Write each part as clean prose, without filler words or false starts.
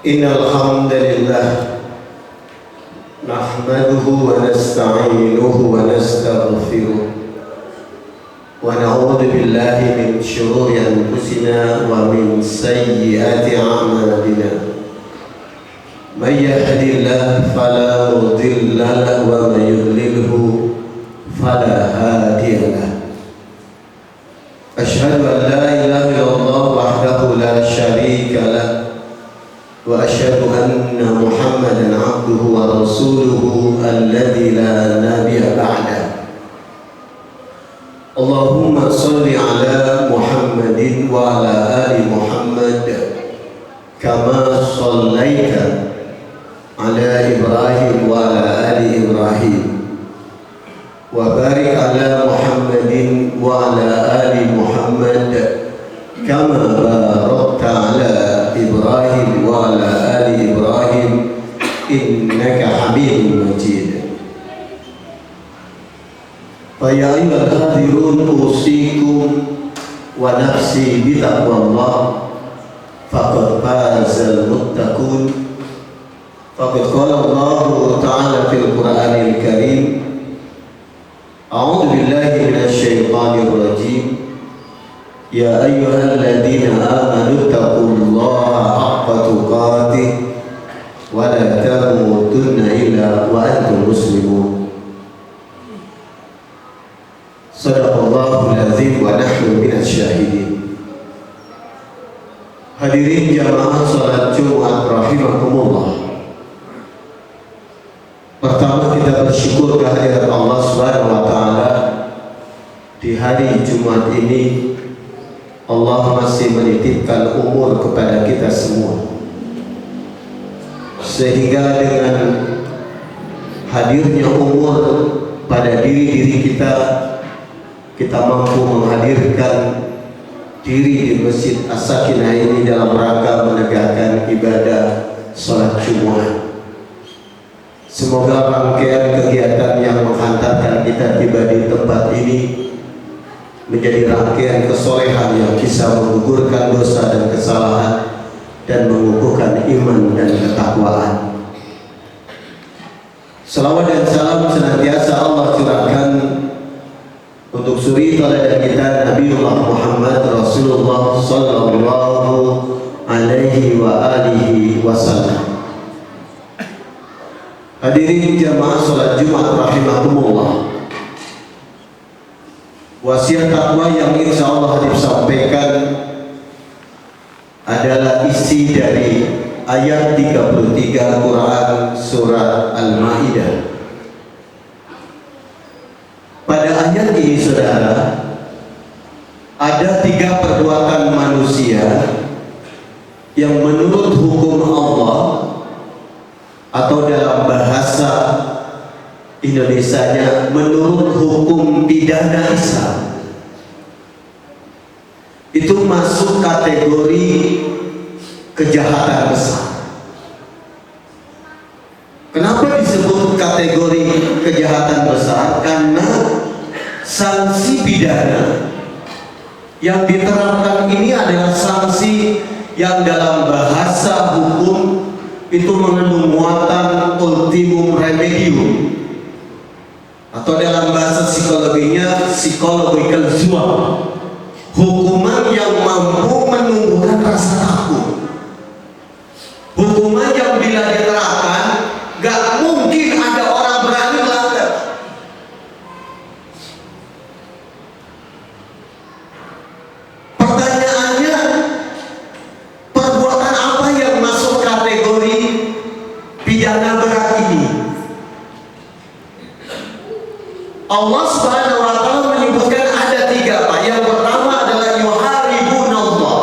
Innal hamdalillah nahmaduhu wa nasta'inuhu wa nastaghfiruh wa na'udzu billahi min shururi anfusina wa min sayyiati a'malina. Man yahdihillahu fala mudilla lahu wa man yudlilhu fala hadiya lahu. Asyhadu an la ilaha illallah wahdahu la syarika lahu wa asyhadu anna Muhammadan abduhu wa rasuluhu alladzi la nabiyya ba'da. Allahumma shalli ala Muhammadin wa ala ali Muhammad kama shallaita ala Ibrahim wa ala ali Ibrahim wa barik ala Muhammadin wa ala ali Muhammad kama barakta ala Ibrahim wa ala ali Ibrahim innaka Hamidum Majid. Fa ya ayyuhal hadirun usikum wa nafsi bi taqwallah faqad fazal muttaqun. Faqad qala Allah ta'ala fil Qur'anil Karim, a'udzu billahi minasy syaithanir rajim. Ya ayyuhalladzina amanu taqullaha haqqa tuqatih wa la tamutunna illa wa antum muslimun. Shadaqallahul azim wa nahnu minasy syahidin. Hadirin jamaah salat Jumat rahimakumullah. Pertama kita bersyukur kehadirat Allah Subhanahu wa taala di hari Jumat ini. Allah masih menitipkan umur kepada kita semua, sehingga dengan hadirnya umur pada diri kita, kita mampu menghadirkan diri di Masjid As-Sakinah ini dalam rangka menegakkan ibadah sholat Jumat. Semoga rangkaian kegiatan yang menghantarkan kita tiba di tempat ini menjadi rangkaian kesolehan yang bisa menggugurkan dosa dan kesalahan dan mengukuhkan iman dan ketakwaan. Salawat dan salam senantiasa Allah curahkan untuk suri teladan kita Nabiullah Muhammad Rasulullah sallallahu alaihi wa alihi wasallam. Hadirin jamaah salat Jumat rahimakumullah. Wasiat takwa yang insya Allah disampaikan adalah isi dari ayat 33 Quran Surat Al-Ma'idah. Pada ayat ini saudara, ada 3 perbuatan manusia yang menurut hukum Allah atau dalam bahasa Indonesianya menurut hukum pidana Islam itu masuk kategori kejahatan besar. Kenapa disebut kategori kejahatan besar? Karena sanksi pidana yang diterapkan ini adalah sanksi yang dalam bahasa hukum itu mengandung muatan ultimum remedium, atau dalam bahasa psikologinya psychological zuam, hukuman yang mampu menumbuhkan rasa takut, hukuman yang bila diterapkan gak mungkin ada orang berani melanggar. Pertanyaannya, perbuatan apa yang masuk kategori pidana berat ini? Allah Subhanahu wa taala menyebutkan ada 3 Pak. Yang pertama adalah yuharibunallah,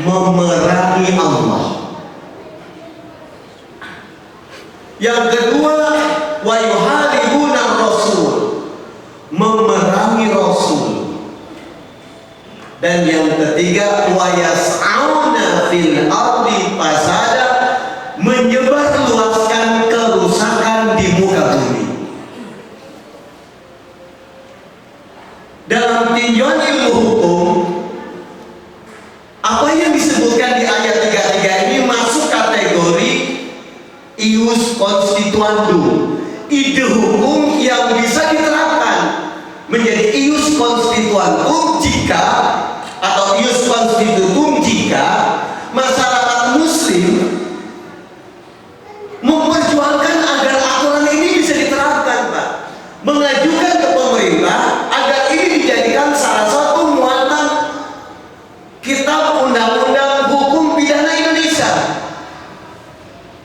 memerangi Allah. Yang kedua wa yuharibunar rasul, memerangi Rasul. Dan yang ketiga wa yas'auna fil ardi fasada, menyebar luaskan kerusakan di muka bumi. Dalam tinjauan ilmu hukum, apa yang disebutkan di ayat 33 ini constituentum jika atau ius constitutum jika masyarakat muslim memperjuangkan agar aturan ini bisa diterapkan, Pak, mengajukan ke pemerintah agar ini dijadikan salah satu muatan kitab undang-undang hukum pidana Indonesia.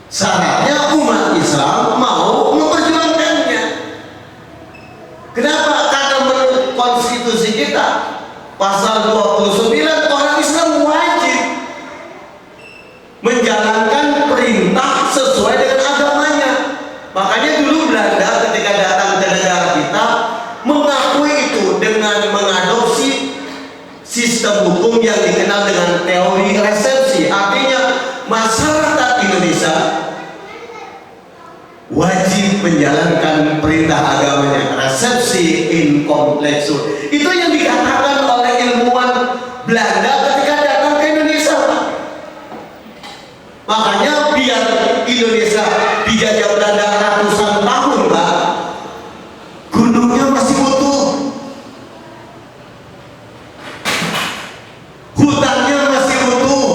Syaratnya umat Islam mau memperjuangkannya. Kenapa? Karena menurut konstitusi kita pasal 29 orang Islam wajib menjalankan perintah sesuai dengan agamanya. Makanya dulu Belanda ketika datang ke negara kita mengakui itu dengan mengadopsi sistem hukum yang dikenal dengan teori resepsi. Artinya masyarakat Indonesia wajib menjalankan perintah agamanya, resepsi in complexo. Itu yang dikatakan oleh ilmuwan Belanda ketika datang ke Indonesia. Makanya biar Indonesia dijajah Belanda ratusan tahun, Pak, gunungnya masih utuh, hutannya masih utuh,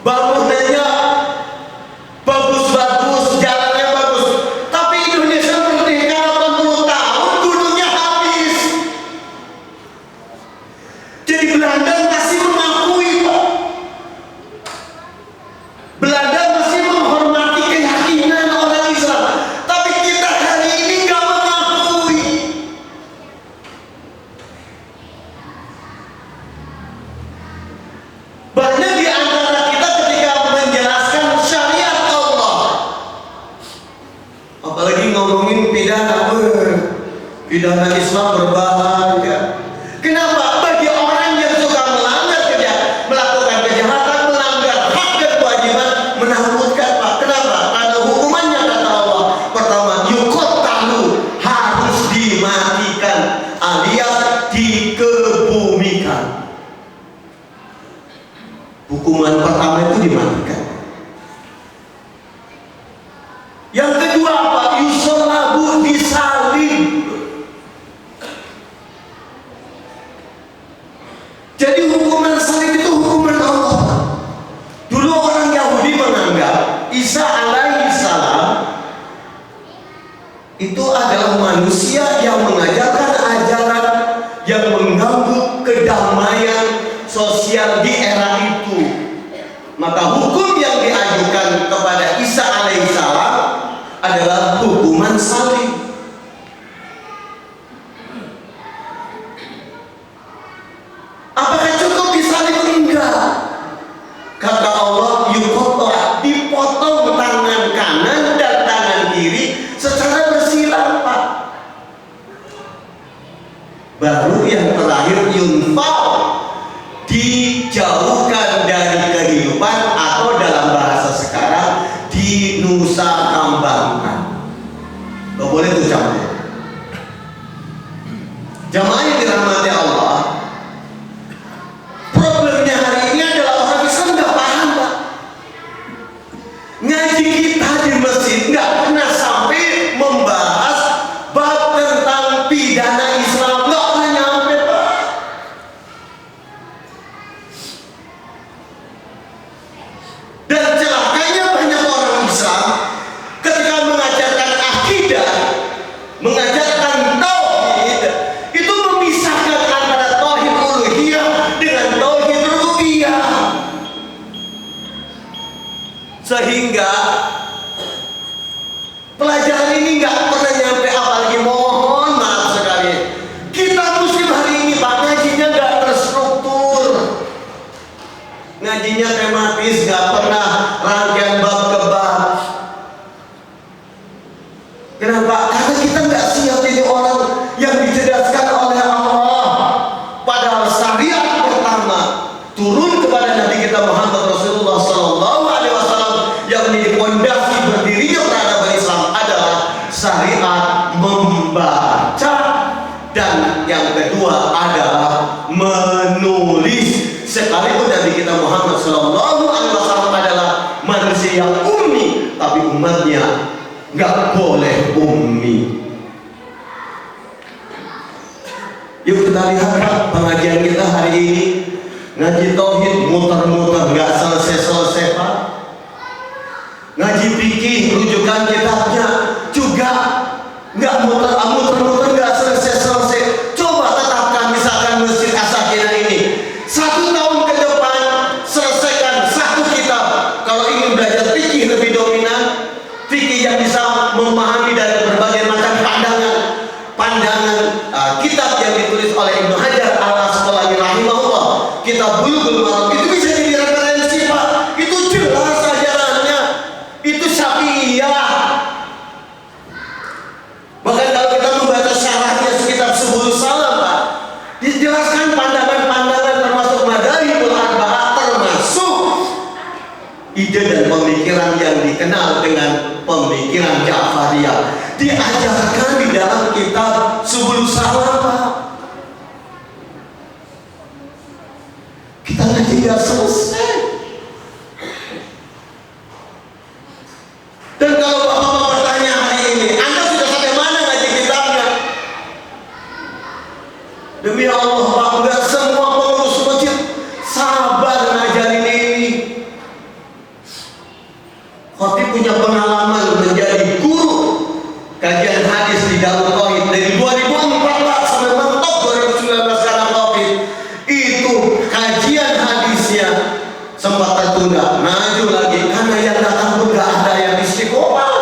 bangunannya bagus-bagus, jalannya bagus. Tapi Indonesia merdeka 80 tahun, gunungnya habis. Jadi Belanda masih mengakui, Pak. Belanda masih menghormati keyakinan orang Islam. Tapi kita hari ini nggak mengakui. Banyak di antara kita ketika menjelaskan syariat Allah, apalagi ngomongin pidana, pidana Islam berbahaya. Kenapa? Bagi orang yang suka melakukan kejahatan, melanggar hak dan kewajiban, menakutkan, Pak. Kenapa? Karena hukumannya kata Allah, pertama, yuqattalu, harus dimatikan, alias dikebumikan. Hukuman pertama itu dimatikan. Yang kedua apa? Yusolabu, disalib. Jadi hukuman salib itu hukuman Allah. Dulu orang Yahudi menganggap Isa alaihi salam itu adalah manusia yang mengajarkan ajaran yang mengganggu kedamaian sosial di era itu. Maka hukum yang diajukan kepada Isa alaihissalam adalah hukuman salib. Apakah cukup disalib? Enggak. Kata Allah, yuqatta, dipotong tangan kanan dan tangan kiri secara bersilang, Pak. Baru yang terakhir, yunfal, dijauhkan dari kehidupan, atau dalam bahasa sekarang dinusakambangkan. Gak boleh tuh jamaah. Jamaah yang dirahmati Allah, problemnya hari ini adalah orang Islam nggak paham, Pak. Ngaji kita di masjid nggak pernah sampai membahas bab tentang pidana Islam, nggak pernah nyampe, Pak. Dan celakanya banyak orang Islam ketika mengajarkan akidah, mengajarkan tauhid, itu memisahkan antara tauhid uluhiyah dengan tauhid rububiyah. Sehingga pelajaran ini nggak pernah nyampe, apalagi mohon maaf sekali. Kita muslim hari ini, Pak, ngajinya nggak terstruktur. Ngajinya tematis, nggak pernah rangkaian bab ke bab. Kenapa? Karena kita nggak siap jadi orang yang dicerdaskan oleh Allah. Padahal syariat pertama turun kepada Nabi kita Muhammad Rasulullah SAW yang menjadi fondasi berdirinya peradaban Islam adalah syariat membaca, dan yang kedua adalah menulis. Sekalipun Nabi kita Muhammad SAW adalah manusia yang ummi, tapi umatnya nggak boleh ummi. Yuk kita lihat Pak, pengajian kita hari ini ngaji tauhid muter-muter nggak selesai-selesai Pak. Ngaji fikih rujukan kitabnya juga nggak muter-muter nggak selesai-selesai. Coba tetapkan misalkan Masjid As-Sakinah ini 1 tahun ke depan selesaikan 1 kitab. Kalau ingin belajar fikih lebih dominan, fikih yang bisa memahami dari berbagai macam pandangan kitab yang ditulis oleh Ibnu Hajar Al-Asqalani rahimahullah, kitab Bulughul Maram, itu bisa jadi referensi Pak. Itu jelas ajarannya, itu Syafi'iyah. Bahkan kalau kita membaca syarahnya sekitar 10 salam Pak, dijelaskan pandangan-pandangan termasuk Madzhabul Arba'ah, termasuk ide dan pemikiran yang dikenal dengan pemikiran Ja'fariyah, diajarkan di dalam kitab 10 salam Pak. Kita ngaji nggak selesai. Dan kalau Bapak bertanya hari ini, Anda sudah sampai mana ngaji kitabnya? Demi Allah Pak, nggak semua pengurus masjid sabar ngajarin ini. Khatib punya pengalaman menjadi guru kajian hadis di Darul Tauhid dari 2004 sampai mentok 2019 sekarang Covid. Itu kajian hadisnya sempat tertunda, maju lagi karena yang datang pun gak ada yang istiqomah.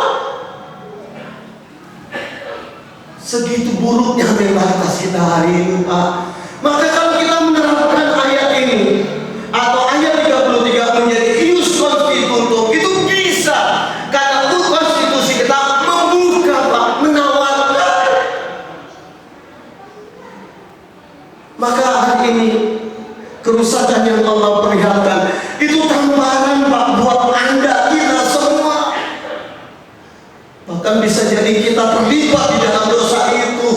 Segitu buruknya mentalitas kita hari ini Pak. Maka kalau kita menerapkan ayat ini atau ayat 33 menjadi ius constitutum, itu bisa karena konstitusi kita membuka Pak, menawarkan. Maka hari ini kerusakan yang Allah perlihatkan itu tamparan Pak buat Anda, kita semua. Bahkan bisa jadi kita terlibat di dalam dosa itu.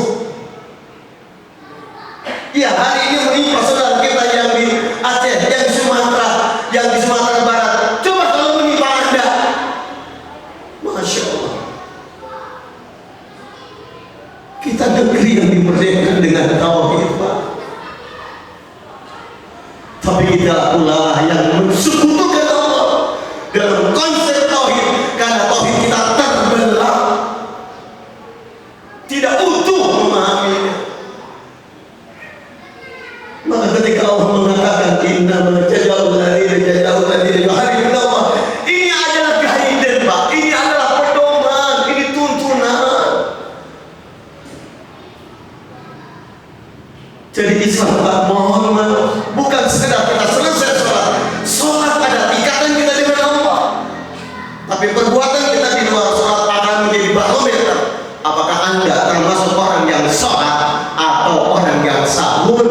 Ya, hari ini menimpa saudara kita yang di Aceh, yang di Sumatera, yang di Sumatera Barat. Coba kalau menimpa Anda, Masya Allah. Kita negeri yang dimerdekakan dengan tauhid Pak. Tapi kita pula yang mensekutukan Allah dalam konsep tauhid, karena tauhid kita terbelah, tidak utuh memahaminya. Maka ketika Allah mengatakan innama jazaa'ul ladzina yuharibuna Allah, ini adalah guidance Pak, ini adalah pedoman, ini tuntunan. Jadi Islam Pak, mohon maaf, bukan sekedar kita selesai sholat. Sholat ada ikatan kita dengan Allah, tapi perbuatan kita di luar sholat akan menjadi barometer apakah Anda termasuk orang yang sholat atau orang yang sahur.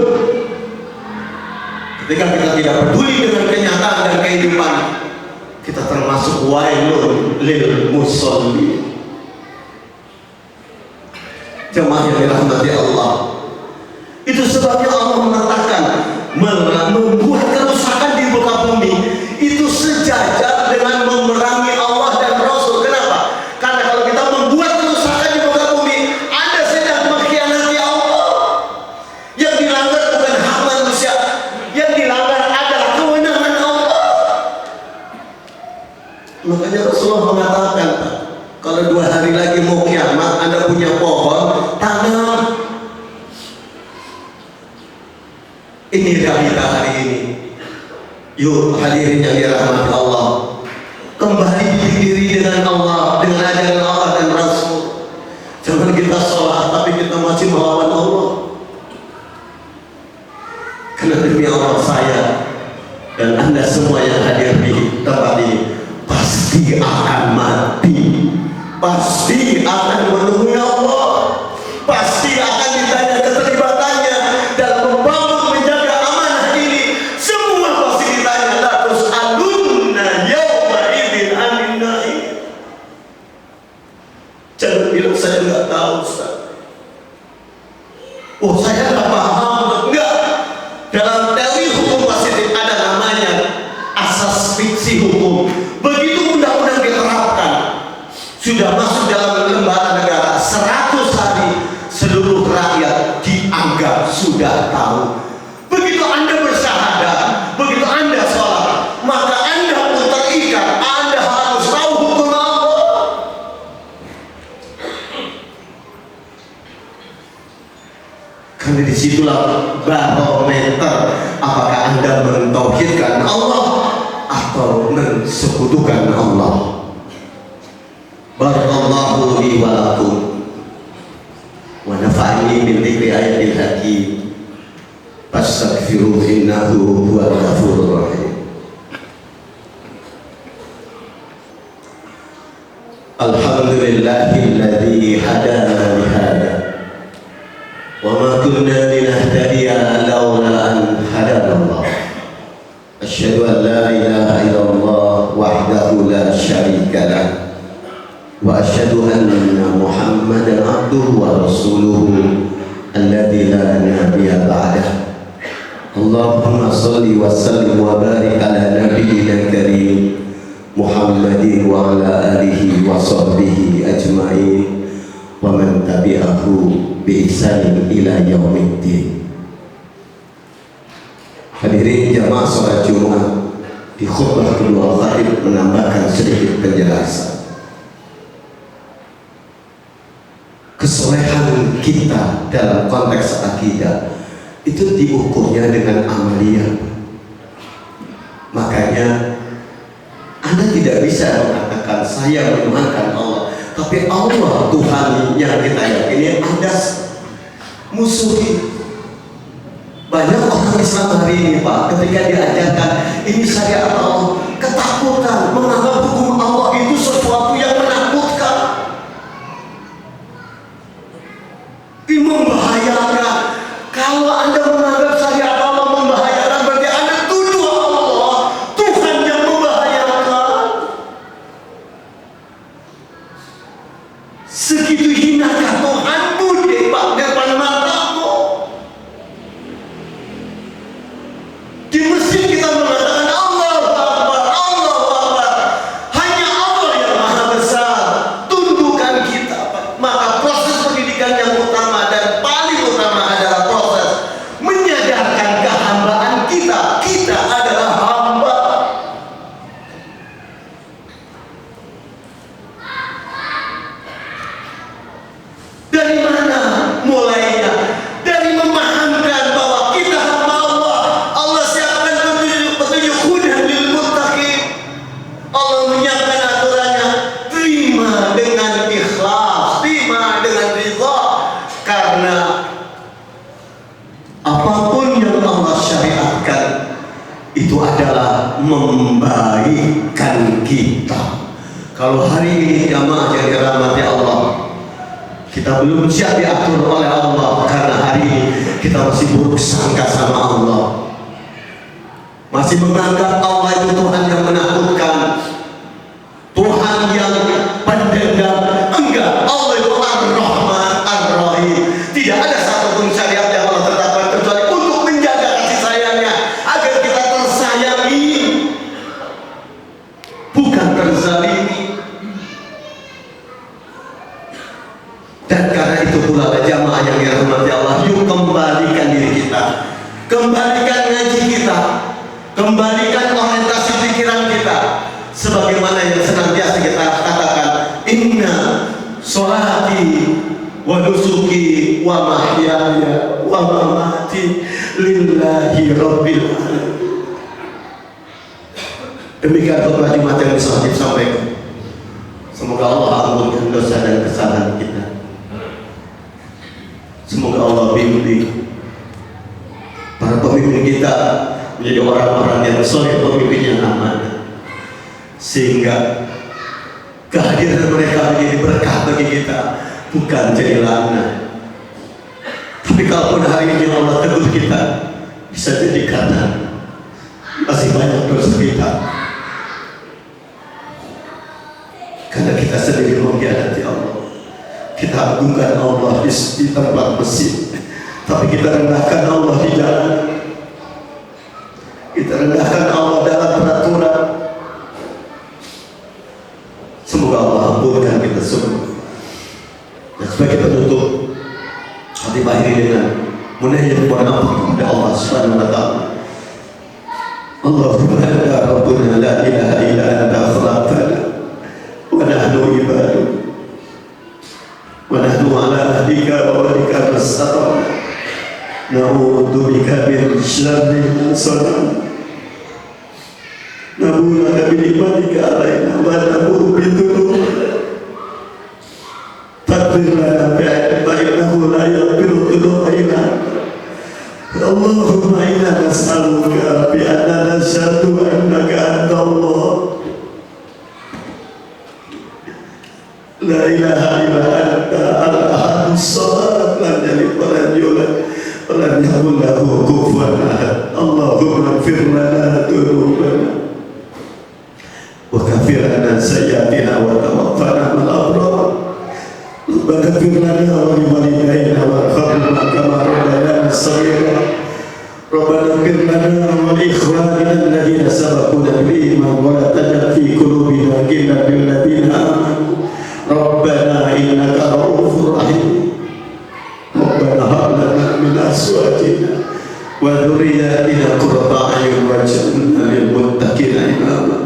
Ketika kita tidak peduli dengan kenyataan dan kehidupan, kita termasuk wailun lil musholli. Jemaah yang dirahmati Allah, itu sebabnya Allah mengatakan membuat kerusakan di muka bumi itu sejajar dengan memerangi Allah dan Rasul. Kenapa? Karena kalau kita membuat kerusakan di muka bumi, Anda sedang mengkhianati Allah. Yang dilanggar bukan hak manusia, yang dilanggar adalah kewenangan Allah. Makanya Rasulullah mengatakan, kalau 2 hari lagi mau kiamat, Anda punya pohon, tanam. Ini realita hari ini. Yuk hadirin yang dirahmati Allah, kembali diri dengan Allah, dengan ajaran Allah dan Rasul. Jangan kita sholat tapi kita masih melawan Allah. Karena demi Allah, saya dan Anda semua yang hadir di tempat ini pasti akan mati, pasti akan menemui Allah, pasti akan ditanya keterlibatannya dalam membangun menjaga amanah ini. Semua pasti ditanya, la tus'alunna yawma idzin 'anil na'im. Jangan bilang saya nggak tahu Ustaz. Oh, saya nggak paham. Enggak. Dalam teori hukum positif ada namanya asas fiksi hukum. Begitu undang-undang diterapkan, sudah masuk dalam lembaga negara, 100 hari seluruh rakyat dianggap sudah sudah tahu. Begitu Anda bersyahadat, begitu Anda sholat, maka Anda pun terikat. Anda harus tahu hukum Allah. Karena disitulah barometer apakah Anda mentauhidkan Allah atau mensekutukan Allah. Barakallahu li wa lakum wa nafa'ani bil dzikri ayatil hakim. Fastaghfiruhu innahu huwal ghafurur rahim. Alhamdulillahilladzi hadana li hada wa ma kunna linahtadiya laula an hadana Allah. Asyhadu an la ilaha illallah wahdahu la syarika lah wa asyhadu anna Muhammadan abduhu wa rasuluhu alladzi la nabiyya ba'dah. Allahumma salli wa sallim wa barik ala nabiyyina karim Muhammadin wa ala alihi wa sahbihi ajma'in wa man tabi'ahu bi ihsanin ila yaumiddin. Hadirin jamaah salat Jumat, di khutbah kedua khatib menambahkan sedikit penjelasan. Kesolehan kita dalam konteks akidah itu diukurnya dengan amalia. Makanya Anda tidak bisa mengatakan saya menuhankan Allah, tapi Allah Tuhan yang kita yakini Anda musuhi. Banyak orang Islam hari ini Pak, ketika diajarkan ini syariat Allah, ketakutan, menganggap hukum Allah itu sesuatu yang menakutkan. Ini membahayakan. Kalau Anda menganggap syariat Allah membahayakan, berarti Anda tuduh Allah Tuhan yang membahayakan. Segitu hinakah Tuhanmu di depan matamu? Di masjid kita mengatakan Allah Akbar, Allah Akbar. Hanya Allah yang maha besar. Tundukkan kita, Pak. Maka proses pendidikan yang utama dan paling utama adalah proses menyadarkan kehambaan kita. Kita adalah hamba. Dari mana mulainya? Dari memahamkan bahwa kita hamba Allah. Allah siapkan petunjuk hudan lil muttaqin. Allah menyiapkan aturannya. Terima dengan ikhlas, terima dengan ridha, karena apapun yang Allah syariatkan itu adalah membaikkan kita. Kalau hari ini jamaah yang dirahmati Allah, kita belum siap diatur oleh Allah karena hari ini kita masih buruk sangka sama Allah, masih menganggap Allah itu Tuhan yang menakutkan, Tuhan yang pendendam. Enggak, Allah itu Ar-Rahman Ar-Rahim. Tidak ada satupun syariat yang Allah tetapkan kecuali untuk menjaga kasih sayangnya, agar kita tersayangi, bukan terzalimi. Dan karena itu pula jamaah yang dirahmati Allah, yuk kembalikan diri kita, kembalikan ngaji kita, kembalikan orientasi pikiran kita, sebagaimana yang senantiasa kita katakan, inna sholati wa nusuki wa mahyaya wa mamati lillahi rabbil alamin. Demikian khutbah Jumat yang bisa saya sampaikan. Semoga Allah ampunkan dosa dan kesalahan kita. Semoga Allah bimbing para pemimpin kita menjadi orang-orang yang soleh, pemimpin yang amanah, sehingga kehadiran mereka menjadi berkah bagi kita, bukan jadi laknat. Tapi kalaupun hari ini Allah tegur kita, bisa jadi karena masih banyak dosa kita, karena kita sendiri mengkhianati Allah. Kita agungkan Allah di tempat masjid, tapi kita rendahkan Allah di jalan. Kita rendahkan Allah dalam peraturan. Semoga Allah ampunkan kita semua. Dan sebagai penutup, hati akhiri dengan munajat wa nafsu kepada Allah Subhanahu wa taala. Allahumma anta rabbuna la ilaha illa anta khalaqtana wa nahnu ibaduk wa nahnu ala ahdika wa wa'dika nastata'na na'udzu bika min syarri ma sana'na nabula bi ni'matika alaina wa nabulu bi dhunubina takfir lana fa innahu la yaghfiru dhunuba illa anta. Allahumma inna nas'aluka bi anna nashhadu annaka anta Allah la ilaha illa anta al-ahadus samad lam yalid wa lam yulad wa lam yakul lahu kufuwan ahad. Allahumma ighfir lana dhunubana wa kaffir anna sayyi'atina wa tawaffana ma'al abrar. Rabbana ighfir lana wa liwalidayna warhamna kama rabbayana shaghira. Rabbana ighfir lana wa li ikhwanina alladhina sabaquna bil iman wa la taj'al fi qulubina ghillan lil ladzina amanu Rabbana innaka ra'ufur rahim. Rabbana hab lana min azwajina wa dhurriyyatina qurrata a'yun waj'alna lil muttaqina imama.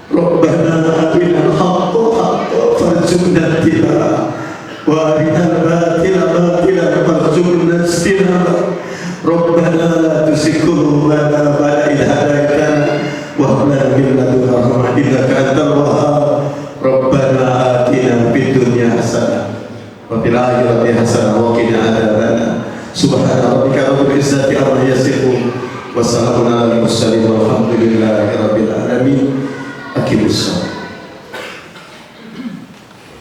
Rabbana arina al-haqqa haqqan warzuqna ittiba'ah wa arina al-batila batilan warzuqna ijtinabah. Rabbana la tuzigh qulubana ba'da idh hadaytana wa hab lana min ladunka rahmah innaka antal wahhab. Rabbana atina fid dunya hasanah wa fil akhirati hasanah wa qina adzabannar. Subhana rabbika rabbil izzati amma yasifun wa salamun alal mursalin walhamdulillahi rabbil alamin. Aqimus shalah.